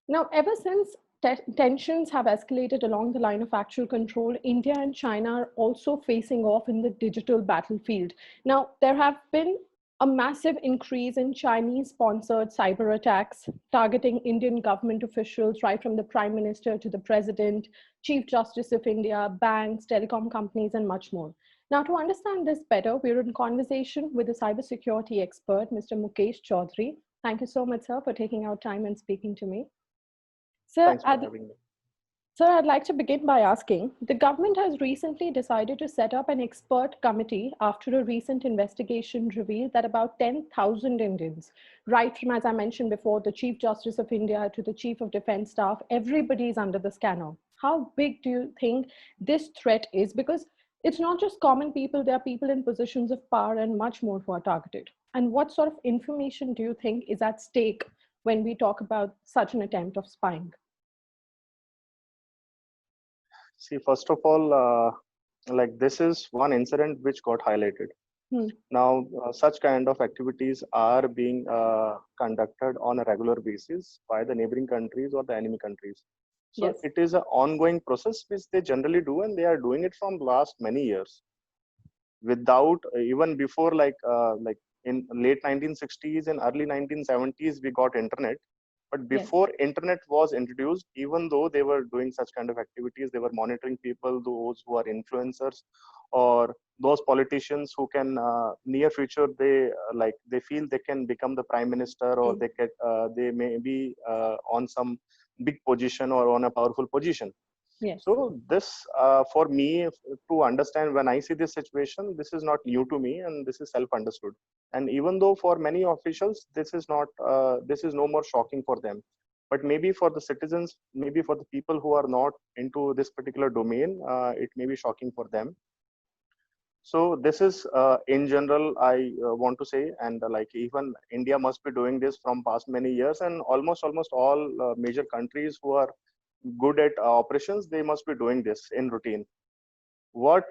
Now, ever since tensions have escalated along the line of actual control, India and China are also facing off in the digital battlefield. Now, there have been a massive increase in Chinese sponsored cyber attacks targeting Indian government officials, right from the Prime Minister to the President, Chief Justice of India, banks, telecom companies, and much more. Now, to understand this better, we're in conversation with a cybersecurity expert, Mr. Mukesh Chaudhary. Thank you so much, sir, for taking out time and speaking to me. Sir, Thanks for having me. I'd like to begin by asking, the government has recently decided to set up an expert committee after a recent investigation revealed that about 10,000 Indians, right from, as I mentioned before, the Chief Justice of India to the Chief of Defense Staff, everybody is under the scanner. How big do you think this threat is? Because it's not just common people, there are people in positions of power and much more who are targeted. And what sort of information do you think is at stake when we talk about such an attempt of spying? See, first of all, like this is one incident which got highlighted. Hmm. Now, such kind of activities are being conducted on a regular basis by the neighboring countries or the enemy countries. So Yes. it is an ongoing process which they generally do, and they are doing it from last many years. Without even before, like in late 1960s and early 1970s, we got internet. But Yes. before internet was introduced, even though they were doing such kind of activities, they were monitoring people, those who are influencers or those politicians who can near future they feel they can become the prime minister, or Hmm. they may be on some big position or on a powerful position. Yes. So this, for me, to understand when I see this situation, this is not new to me, and this is self-understood. And even though for many officials, this is not, this is no more shocking for them. But maybe for the citizens, maybe for the people who are not into this particular domain, it may be shocking for them. So this is, in general, I want to say, and like even India must be doing this from past many years, and almost all major countries who are good at operations, they must be doing this in routine. What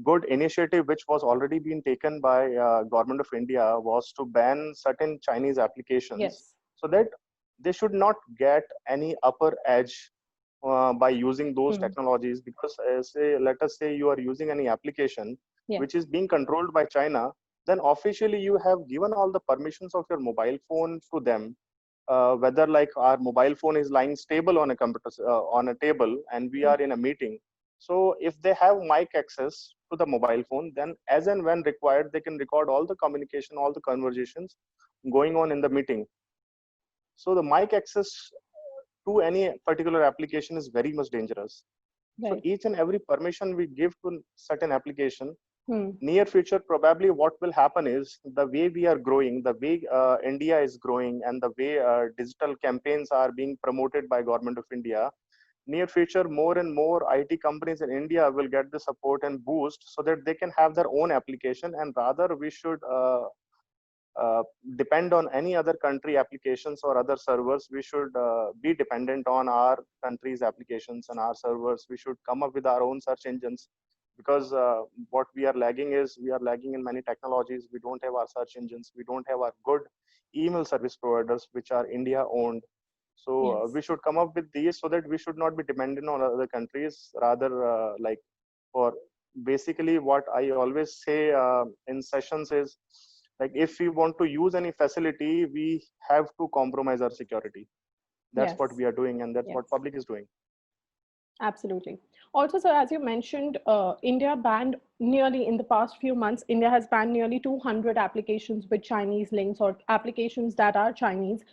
good initiative which was already being taken by government of India was to ban certain Chinese applications, Yes. so that they should not get any upper edge by using those Hmm. technologies. Because say, let us say you are using any application Yes. which is being controlled by China, then officially you have given all the permissions of your mobile phone to them. Whether like our mobile phone is lying stable on a computer, on a table, and we Hmm. are in a meeting. So if they have mic access to the mobile phone, then as and when required, they can record all the communication, all the conversations going on in the meeting. So the mic access to any particular application is very much dangerous. So Right. each and every permission we give to certain application, Hmm. near future, probably what will happen is the way we are growing, the way India is growing, and the way digital campaigns are being promoted by government of India, near future more and more IT companies in India will get the support and boost so that they can have their own application. And rather we should uh, depend on any other country applications or other servers. We should be dependent on our country's applications and our servers. We should come up with our own search engines, because what we are lagging is we are lagging in many technologies. We don't have our search engines. We don't have our good email service providers, which are India owned. So Yes. we should come up with these so that we should not be dependent on other countries. Rather, like for basically what I always say in sessions is, like if we want to use any facility, we have to compromise our security. That's what Yes. we are doing, and that's what Yes. public is doing. Absolutely. Also, so as you mentioned, India banned nearly in the past few months, India has banned nearly 200 applications with Chinese links or applications that are Chinese.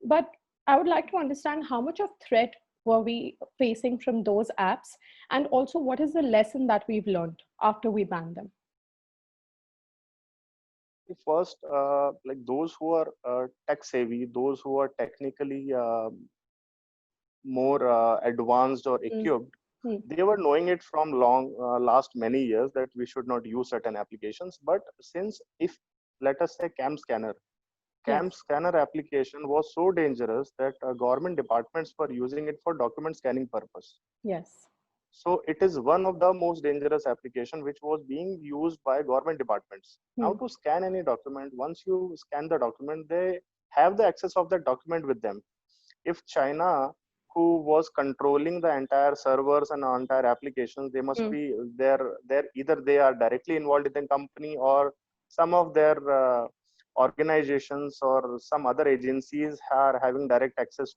But I would like to understand how much of threat were we facing from those apps? And also, what is the lesson that we've learned after we banned them? First, like those who are tech savvy, those who are technically more advanced or Mm. equipped, Mm. they were knowing it from long last many years that we should not use certain applications. But since, if let us say cam Yes. scanner application was so dangerous that government departments were using it for document scanning purpose. Yes. So it is one of the most dangerous application which was being used by government departments. Now Mm. to scan any document, once you scan the document, they have the access of that document with them. if China, who was controlling the entire servers and entire applications, they must be there. Either they are directly involved in the company, or some of their organizations or some other agencies are having direct access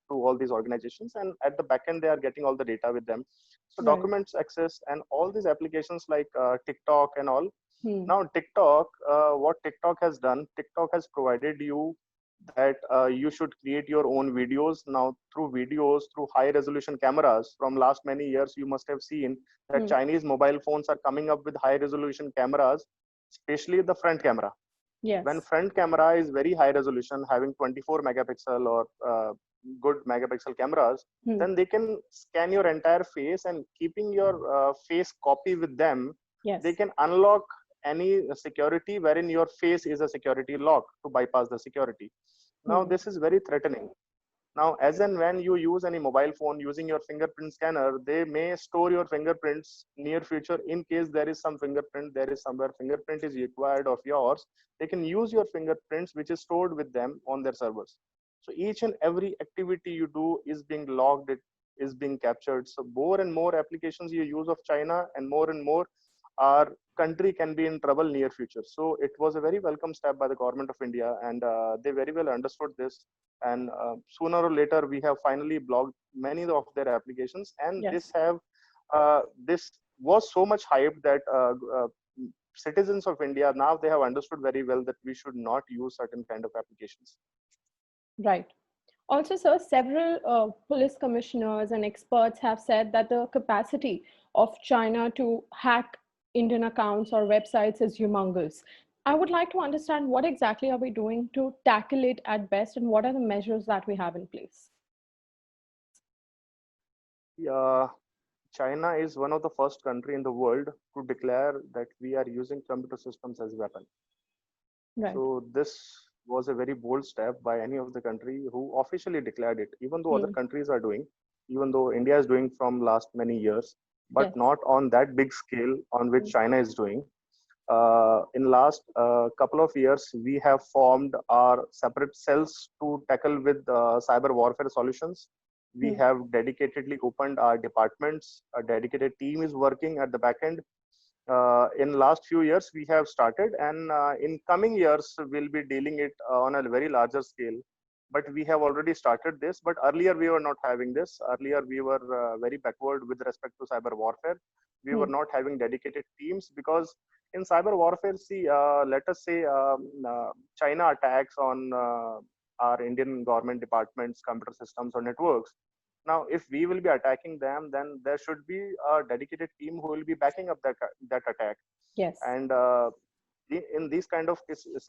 to all these organizations, and at the back end they are getting all the data with them. So Right. documents access and all these applications like TikTok and all. Hmm. Now TikTok, what TikTok has done, TikTok has provided you that you should create your own videos. Now through videos, through high resolution cameras, from last many years you must have seen that Hmm. Chinese mobile phones are coming up with high resolution cameras, especially the front camera. When Yes. front camera is very high resolution, having 24 megapixel or good megapixel cameras, Hmm. then they can scan your entire face, and keeping your face copy with them, they Yes. can unlock any security wherein your face is a security lock to bypass the security. Now Hmm. this is very threatening. Now, as and when you use any mobile phone using your fingerprint scanner, they may store your fingerprints near future. In case there is some fingerprint, there is somewhere fingerprint is required of yours, they can use your fingerprints, which is stored with them on their servers. So each and every activity you do is being logged, it is being captured. So more and more applications you use of China, and more our country can be in trouble near future. So it was a very welcome step by the government of India, and they very well understood this. And sooner or later, we have finally blocked many of their applications. And Yes. this was so much hype that citizens of India, now they have understood very well that we should not use certain kind of applications. Right. Also, sir, several police commissioners and experts have said that the capacity of China to hack Indian accounts or websites is humongous. I would like to understand what exactly are we doing to tackle it at best, and what are the measures that we have in place? Uh, China is one of the first country in the world to declare that we are using computer systems as weapon. Right. So this was a very bold step by any of the country who officially declared it, even though other Hmm. countries are doing, even though India is doing from last many years, but Yes. not on that big scale on which Hmm. China is doing. In last couple of years, we have formed our separate cells to tackle with cyber warfare solutions. We Hmm. have dedicatedly opened our departments. A dedicated team is working at the back end. In last few years we have started, and in coming years we'll be dealing it on a very larger scale, but we have already started this. But earlier we were not having this. Earlier we were very backward with respect to cyber warfare. We Hmm. were not having dedicated teams, because in cyber warfare, see, let us say China attacks on our Indian government departments computer systems or networks. Now if we will be attacking them, then there should be a dedicated team who will be backing up that attack. Yes. And in these kind of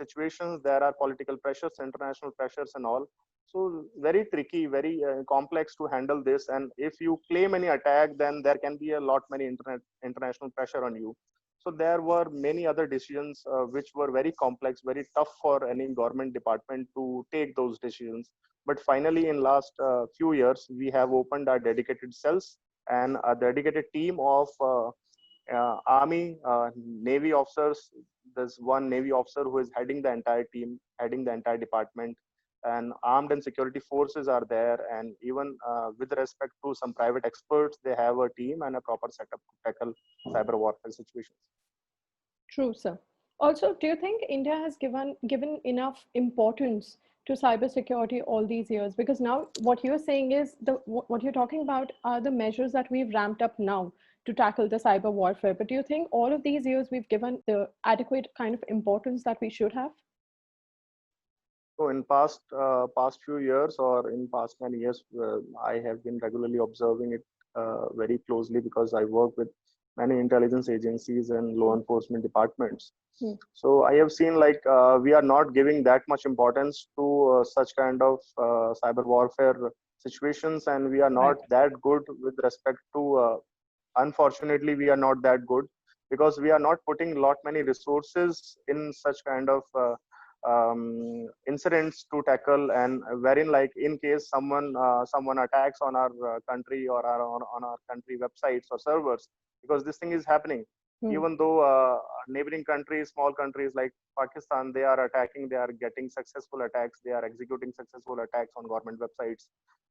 situations, there are political pressures, international pressures and all. So very tricky, very complex to handle this. And if you claim any attack, then there can be a lot many international pressure on you. So there were many other decisions which were very complex, very tough for any government department to take those decisions. But finally, in last few years, we have opened our dedicated cells and a dedicated team of army, navy officers. There's one navy officer who is heading the entire team, heading the entire department, and armed and security forces are there. And even with respect to some private experts, they have a team and a proper setup to tackle cyber warfare situations. True, sir. Also, do you think India has given enough importance to cybersecurity all these years? Because now what you're saying is what you're talking about are the measures that we've ramped up now to tackle the cyber warfare. But do you think all of these years we've given the adequate kind of importance that we should have? So in past few years, or in past many years, I have been regularly observing it very closely, because I work with many intelligence agencies and law Hmm. enforcement departments. Hmm. So I have seen like we are not giving that much importance to such kind of cyber warfare situations, and we are not Right. that good with respect to. Unfortunately, we are not that good, because we are not putting lot many resources in such kind of incidents to tackle, and wherein like in case someone attacks on our country, or on our country websites or servers, because this thing is happening. Even though neighboring countries, small countries like Pakistan, they are attacking, they are getting successful attacks, they are executing successful attacks on government websites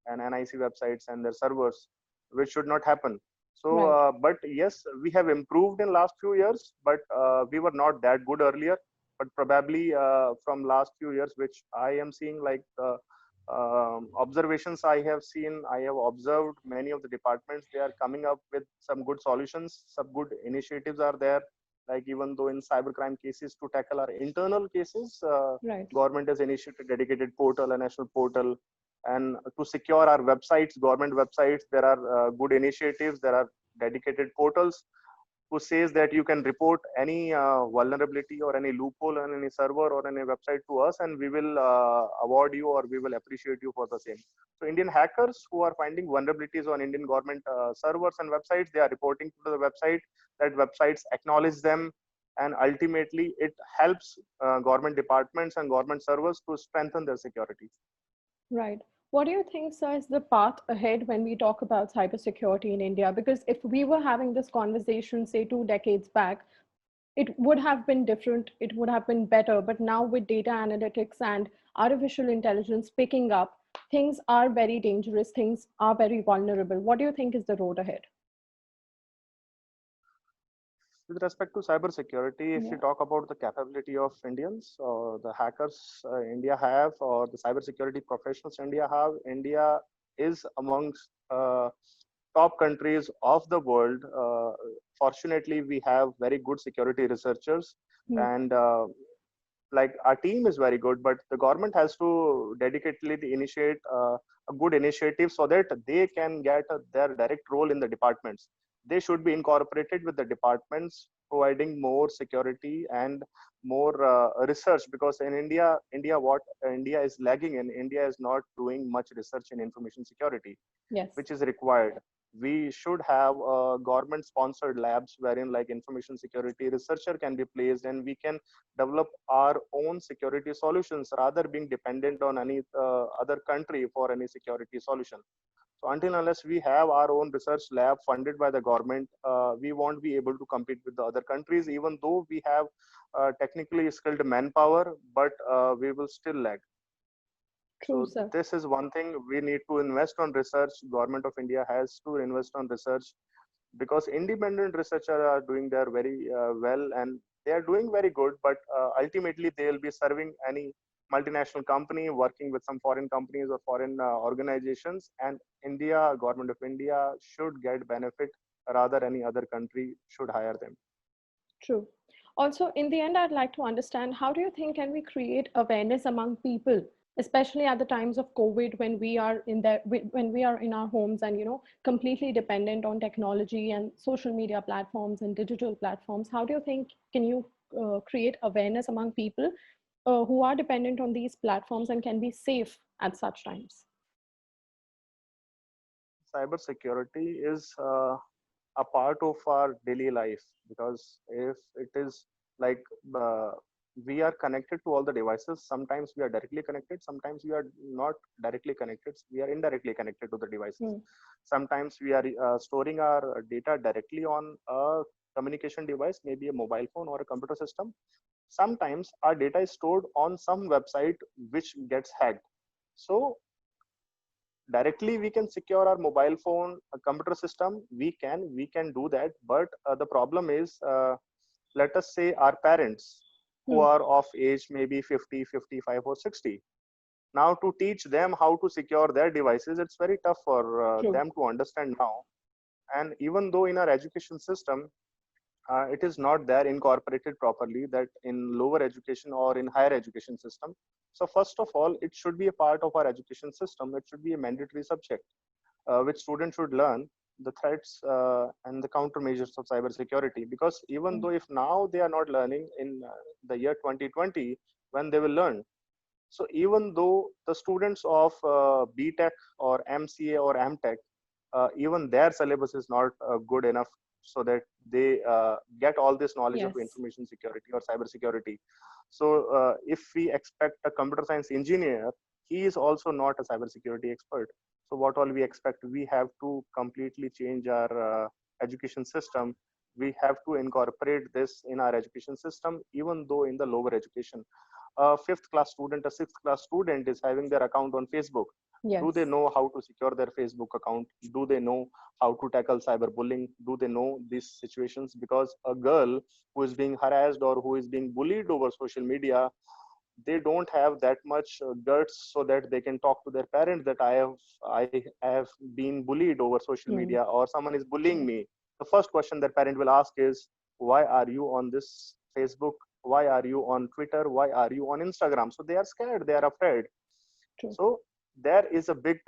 and NIC websites and their servers, which should not happen. So, Right. but yes, we have improved in last few years, but we were not that good earlier. But probably from last few years, which I am seeing, like observations I have seen, I have observed many of the departments, they are coming up with some good solutions, some good initiatives are there. Like even though in cybercrime cases, to tackle our internal cases, Right. government has initiated dedicated portal, a national portal. And to secure our websites, government websites, there are good initiatives, there are dedicated portals who says that you can report any vulnerability or any loophole on any server or any website to us, and we will award you or we will appreciate you for the same. So Indian hackers who are finding vulnerabilities on Indian government servers and websites, they are reporting to the website, that websites acknowledge them, and ultimately it helps government departments and government servers to strengthen their security. Right. What do you think, sir, is the path ahead when we talk about cybersecurity in India? Because if we were having this conversation, say, 2 decades back, it would have been different, it would have been better. But now, with data analytics and artificial intelligence picking up, things are very dangerous, things are very vulnerable. What do you think is the road ahead? With respect to cybersecurity, if we Yeah. talk about the capability of Indians or the hackers India have, or the cybersecurity professionals India have, India is amongst top countries of the world. Fortunately, we have very good security researchers, Hmm. and like our team is very good, but the government has to dedicatedly initiate a good initiative so that they can get their direct role in the departments. They should be incorporated with the departments, providing more security and more research, because in India, what India is lagging in, India is not doing much research in information security, Yes. which is required. We should have government sponsored labs wherein like information security researcher can be placed, and we can develop our own security solutions rather being dependent on any other country for any security solution. So until unless we have our own research lab funded by the government, we won't be able to compete with the other countries, even though we have technically skilled manpower, but we will still lag. True, So sir. this is one thing we need to invest on research. Government of India has to invest on research, because independent researchers are doing their very well, and they are doing very good. But ultimately, they will be serving any multinational company, working with some foreign companies or foreign organizations, and India, government of India should get benefit, rather any other country should hire them. True. Also, in the end, I'd like to understand, how do you think can we create awareness among people, especially at the times of COVID, when we are in the when we are in our homes and completely dependent on technology and social media platforms and digital platforms? How do you think can you create awareness among people who are dependent on these platforms and can be safe at such times? Cybersecurity is a part of our daily life, because if it is like uh, we are connected to all the devices, sometimes we are directly connected, sometimes we are not directly connected, we are indirectly connected to the devices. Hmm. Sometimes we are storing our data directly on a communication device, maybe a mobile phone or a computer system. Sometimes our data is stored on some website which gets hacked. So directly we can secure our mobile phone, a computer system, we can do that. But the problem is, let us say our parents who Hmm. are of age maybe 50, 55, or 60, now to teach them how to secure their devices, it's very tough for True. them to understand now. And even though in our education system, it is not there incorporated properly, that in lower education or in higher education system. So first of all, it should be a part of our education system, it should be a mandatory subject which students should learn the threats and the countermeasures of cybersecurity. Because even Hmm. though if now they are not learning in the year 2020, when they will learn? So even though the students of BTech or MCA or MTech, even their syllabus is not good enough so that they get all this knowledge of Yes. information security or cyber security. So if we expect a computer science engineer, he is also not a cybersecurity expert. So what all we expect? We have to completely change our education system, We have to incorporate this in our education system, even though in the lower education. A fifth class student, a sixth class student is having their account on Facebook. Do they Yes. know how to secure their Facebook account? Do they know how to tackle cyberbullying? Do they know these situations? Because a girl who is being harassed or who is being bullied over social media, they don't have that much guts so that they can talk to their parents that I have been bullied over social Hmm. media, or someone is bullying True. me. The first question their parent will ask is, why are you on this Facebook? Why are you on Twitter? Why are you on Instagram? So they are scared, they are afraid. True. So there is a big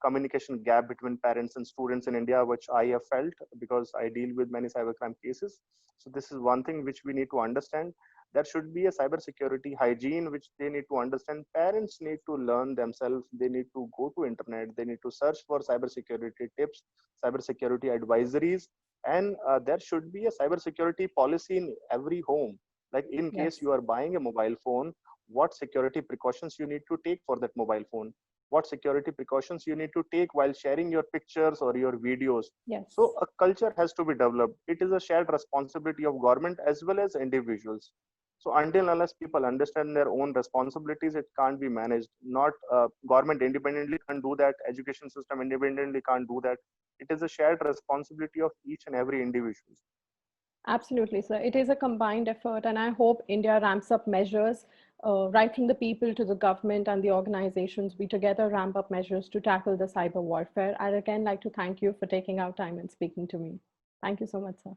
communication gap between parents and students in India, which I have felt because I deal with many cybercrime cases. So this is one thing which we need to understand. There should be a cybersecurity hygiene which they need to understand. Parents need to learn themselves. They need to go to internet. They need to search for cybersecurity tips, cybersecurity advisories, and there should be a cybersecurity policy in every home. Like in case Yes. you are buying a mobile phone, what security precautions you need to take for that mobile phone, what security precautions you need to take while sharing your pictures or your videos. Yes. So a culture has to be developed. It is a shared responsibility of government as well as individuals. So until unless people understand their own responsibilities, it can't be managed. Not government independently can't do that, education system independently can't do that. It is a shared responsibility of each and every individual. Absolutely, sir. It is a combined effort, and I hope India ramps up measures, right from the people to the government and the organizations. We together ramp up measures to tackle the cyber warfare. I'd again like to thank you for taking out time and speaking to me. Thank you so much, sir.